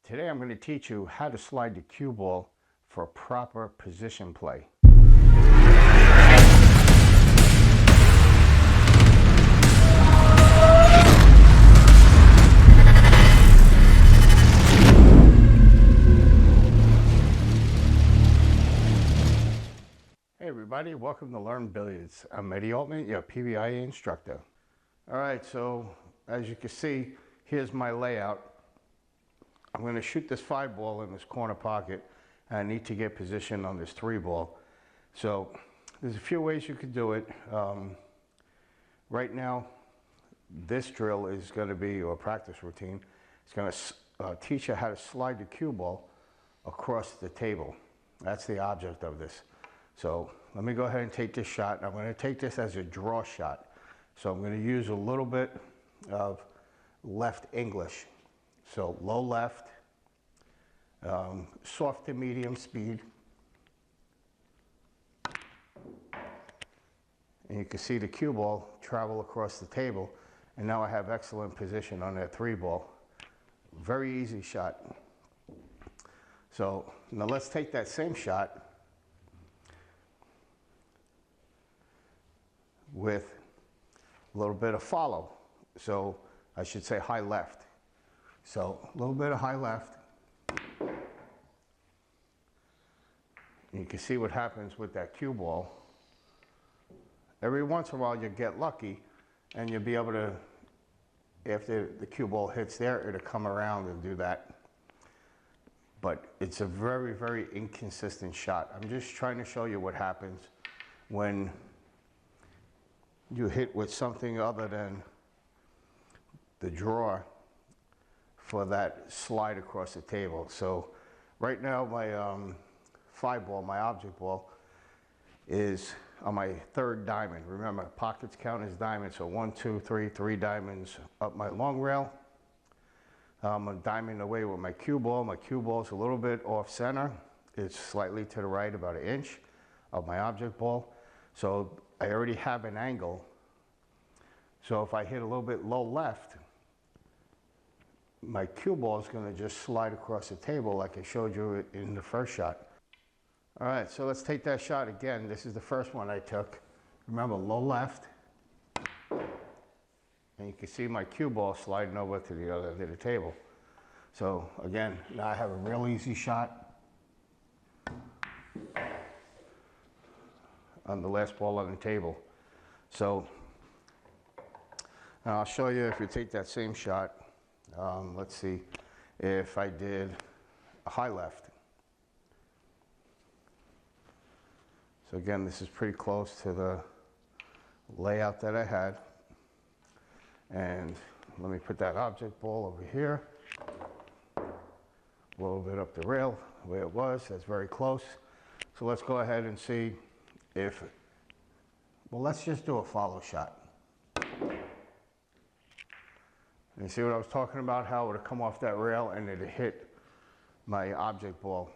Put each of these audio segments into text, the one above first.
Today I'm going to teach you how to slide the cue ball for proper position play. Hey everybody, welcome to Learn Billiards. I'm Eddie Altman, your PBIA instructor. Alright, so as you can see, here's my layout. I'm going to shoot this 5-ball in this corner pocket, and I need to get positioned on this 3-ball. So there's a few ways you could do it. Right now, this drill is going to be your practice routine. It's going to teach you how to slide the cue ball across the table. That's the object of this. So let me go ahead and take this shot. I'm going to take this as a draw shot. So I'm going to use a little bit of left English. So low left, soft to medium speed. And you can see the cue ball travel across the table. And now I have excellent position on that 3-ball. Very easy shot. So now let's take that same shot with a little bit of follow. So I should say high left. So a little bit of high left. You can see what happens with that cue ball. Every once in a while you get lucky and you'll be able to, after the cue ball hits there, it'll come around and do that. But it's a very, very inconsistent shot. I'm just trying to show you what happens when you hit with something other than the draw for that slide across the table. So right now my 5-ball, my object ball, is on my 3rd diamond. Remember, pockets count as diamonds, so 1, 2, 3, 3 diamonds up my long rail. I'm a diamond away with my cue ball. My cue ball is a little bit off center. It's slightly to the right, about 1 inch of my object ball. So I already have an angle. So if I hit a little bit low left, my cue ball is going to just slide across the table like I showed you in the first shot. All right, so let's take that shot again. This is the first one I took. Remember, low left. And you can see my cue ball sliding over to the other end of the table. So again, now I have a real easy shot on the last ball on the table. So now I'll show you if you take that same shot. Let's see if I did a high left. So again, this is pretty close to the layout that I had. And let me put that object ball over here. A little bit up the rail, the way it was. That's very close. So let's go ahead and see if, well, let's just do a follow shot. You see what I was talking about? How it would have come off that rail and it hit my object ball.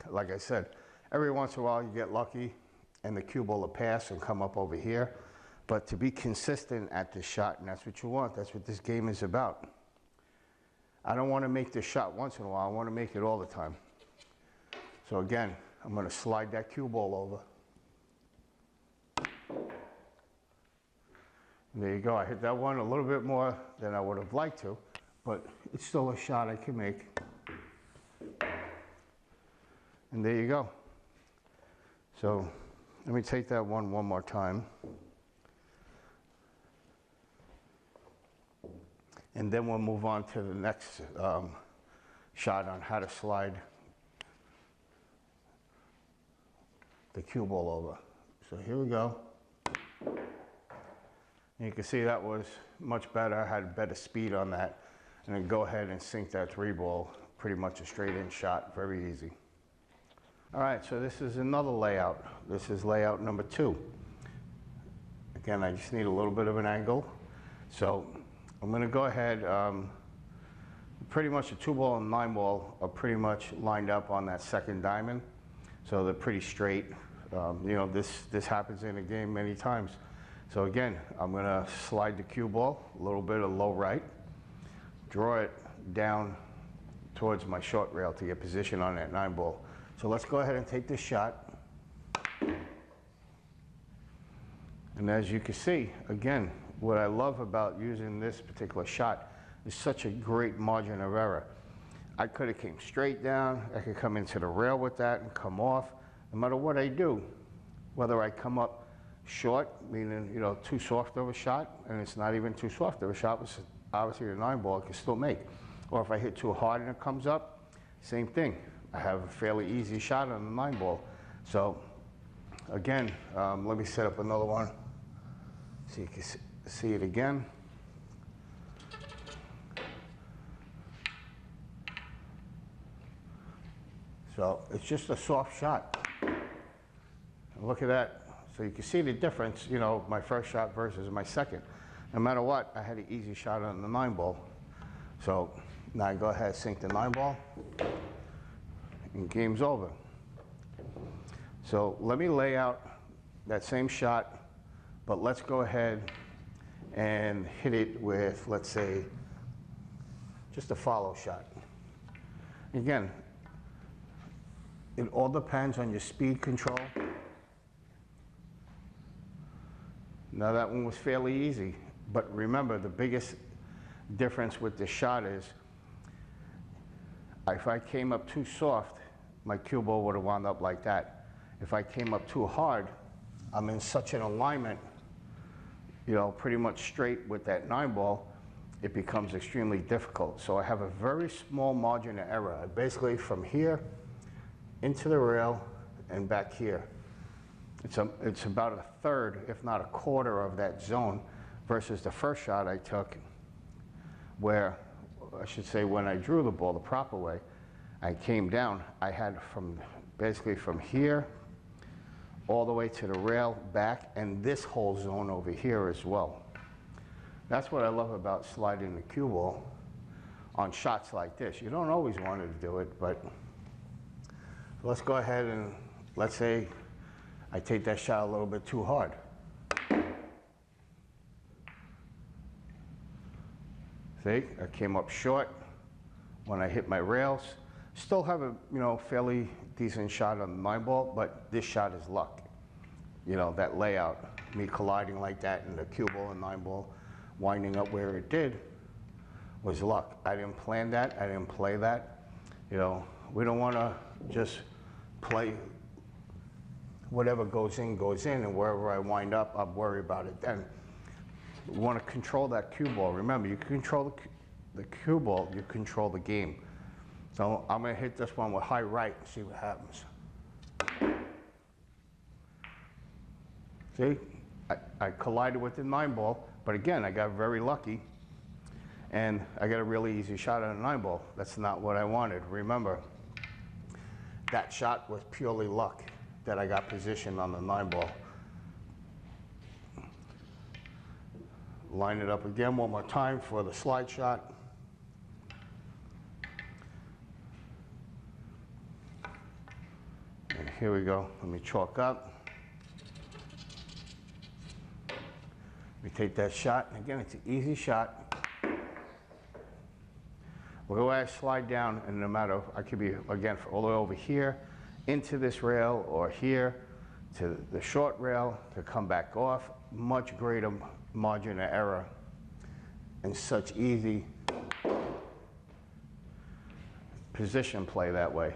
Like I said, every once in a while you get lucky and the cue ball will pass and come up over here. But to be consistent at this shot, and that's what you want, that's what this game is about. I don't want to make this shot once in a while, I want to make it all the time. So again, I'm going to slide that cue ball over. And there you go, I hit that one a little bit more than I would have liked to, but it's still a shot I can make. And there you go. So let me take that one more time. And then we'll move on to the next shot on how to slide the cue ball over. So here we go. And you can see that was much better. I had better speed on that. And then go ahead and sink that 3-ball, pretty much a straight in shot, very easy. All right, so this is another layout. This is layout number 2. Again, I just need a little bit of an angle. So I'm going to go ahead, pretty much the 2-ball and 9-ball are pretty much lined up on that 2nd diamond. So they're pretty straight. You know, this happens in a game many times. So again, I'm going to slide the cue ball, a little bit of low right, draw it down towards my short rail to get position on that 9-ball. So let's go ahead and take this shot. And as you can see, again, what I love about using this particular shot is such a great margin of error. I could have came straight down, I could come into the rail with that and come off. No matter what I do, whether I come up short, meaning, you know, too soft of a shot, and it's not even too soft of a shot, which obviously the 9-ball I can still make. Or if I hit too hard and it comes up, same thing. I have a fairly easy shot on the 9-ball. So again, let me set up another one so you can see it again. So it's just a soft shot. Look at that. So you can see the difference, you know, my first shot versus my second. No matter what, I had an easy shot on the 9-ball. So now I go ahead, sink the 9-ball, and game's over. So let me lay out that same shot, but let's go ahead and hit it with, let's say, just a follow shot. Again, it all depends on your speed control. Now that one was fairly easy, but remember the biggest difference with this shot is if I came up too soft, my cue ball would have wound up like that. If I came up too hard, I'm in such an alignment, you know, pretty much straight with that 9-ball, it becomes extremely difficult. So I have a very small margin of error. Basically from here into the rail and back here. It's about a third, if not a quarter of that zone versus the first shot I took where, I should say when I drew the ball the proper way, I came down, I had from basically from here all the way to the rail back and this whole zone over here as well. That's what I love about sliding the cue ball on shots like this. You don't always want to do it, but let's go ahead and let's say I take that shot a little bit too hard. See, I came up short when I hit my rails. Still have a, you know, fairly decent shot on the 9-ball, but this shot is luck. You know, that layout, me colliding like that and the cue ball and 9-ball winding up where it did was luck. I didn't plan that, I didn't play that. You know, we don't want to just play whatever goes in, and wherever I wind up, I'll worry about it then. We want to control that cue ball. Remember, you control the cue ball, you control the game. So I'm going to hit this one with high right and see what happens. See, I collided with the 9-ball, but again, I got very lucky, and I got a really easy shot on a 9-ball. That's not what I wanted. Remember, that shot was purely luck that I got positioned on the 9-ball. Line it up again one more time for the slide shot. And here we go. Let me chalk up. We take that shot, and again, it's an easy shot. We'll go ahead, slide down, and no matter, I could be, again, all the way over here, into this rail, or here, to the short rail, to come back off. Much greater margin of error, and such easy position play that way.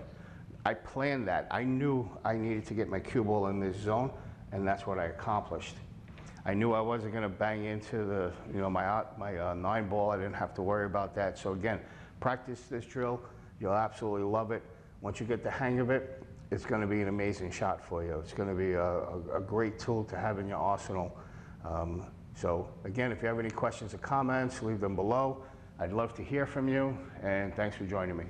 I planned that. I knew I needed to get my cue ball in this zone, and that's what I accomplished. I knew I wasn't going to bang into the, you know, my 9-ball. I didn't have to worry about that. So again, practice this drill. You'll absolutely love it. Once you get the hang of it, it's going to be an amazing shot for you. It's going to be a great tool to have in your arsenal. So again, if you have any questions or comments, leave them below. I'd love to hear from you, and thanks for joining me.